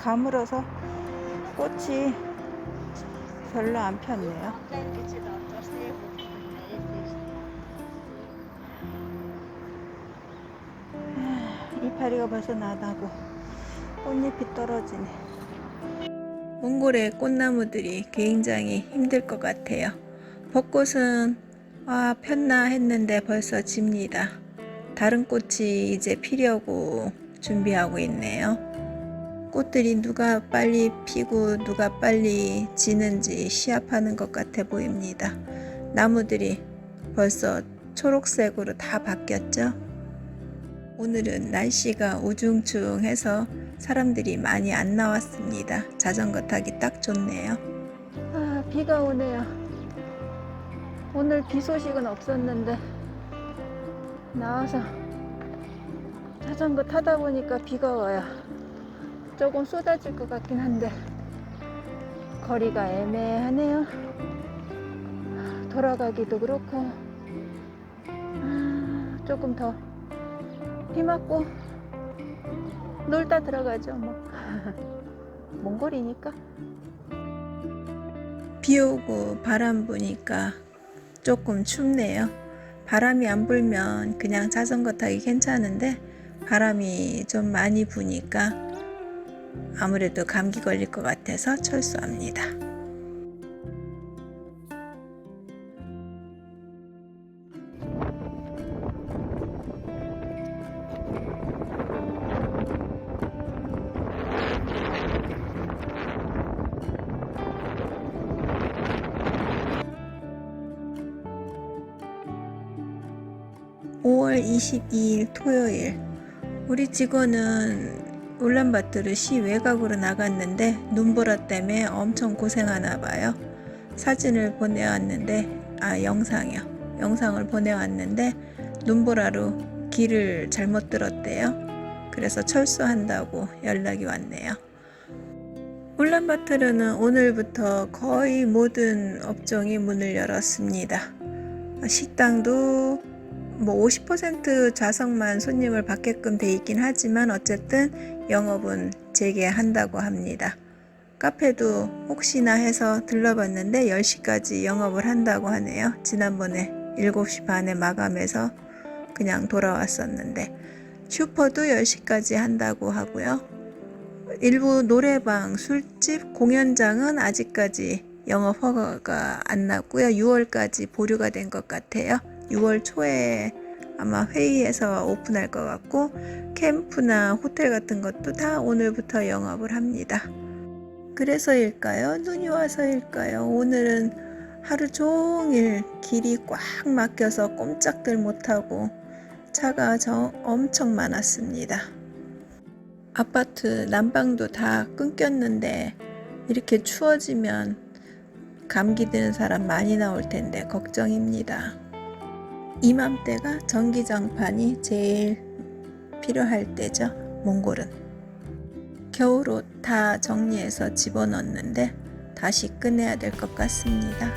가물어서 꽃이 별로 안 폈네요. 이파리가 벌써 나다고 꽃잎이 떨어지네. 몽골의 꽃나무들이 굉장히 힘들 것 같아요. 벚꽃은 폈나 했는데 벌써 집니다. 다른 꽃이 이제 피려고 준비하고 있네요. 꽃들이 누가 빨리 피고 누가 빨리 지는지 시합하는 것 같아 보입니다. 나무들이 벌써 초록색으로 다 바뀌었죠. 오늘은 날씨가 우중충해서 사람들이 많이 안 나왔습니다. 자전거 타기 딱 좋네요. 비가 오네요. 오늘 비 소식은 없었는데 나와서 자전거 타다 보니까 비가 와요. 조금 쏟아질 것 같긴 한데 거리가 애매하네요. 돌아가기도 그렇고 조금 더 비 맞고 놀다 들어가죠 뭐. 몽골이니까. 비 오고 바람 부니까 조금 춥네요. 바람이 안 불면 그냥 자전거 타기 괜찮은데 바람이 좀 많이 부니까 아무래도 감기 걸릴 것 같아서 철수합니다. (5월 22일) 토요일, 우리 직원은 울란바토르 시 외곽으로 나갔는데 눈보라 때문에 엄청 고생하나 봐요. 사진을 보내왔는데 영상을 보내왔는데 눈보라로 길을 잘못 들었대요. 그래서 철수한다고 연락이 왔네요. 울란바토르는 오늘부터 거의 모든 업종이 문을 열었습니다. 식당도 50% 좌석만 손님을 받게끔 돼 있긴 하지만 어쨌든 영업은 재개한다고 합니다. 카페도 혹시나 해서 들러봤는데 10시까지 영업을 한다고 하네요. 지난번에 7시 반에 마감해서 그냥 돌아왔었는데 슈퍼도 10시까지 한다고 하고요. 일부 노래방, 술집, 공연장은 아직까지 영업 허가가 안 났고요. 6월까지 보류가 된 것 같아요. 6월 초에 아마 회의해서 오픈할 것 같고 캠프나 호텔 같은 것도 다 오늘부터 영업을 합니다. 그래서일까요? 눈이 와서일까요? 오늘은 하루 종일 길이 꽉 막혀서 꼼짝들 못하고 차가 엄청 많았습니다. 아파트 난방도 다 끊겼는데 이렇게 추워지면 감기 드는 사람 많이 나올 텐데 걱정입니다. 이맘때가 전기장판이 제일 필요할 때죠. 몽골은 겨울옷 다 정리해서 집어넣었는데 다시 꺼내야 될 것 같습니다.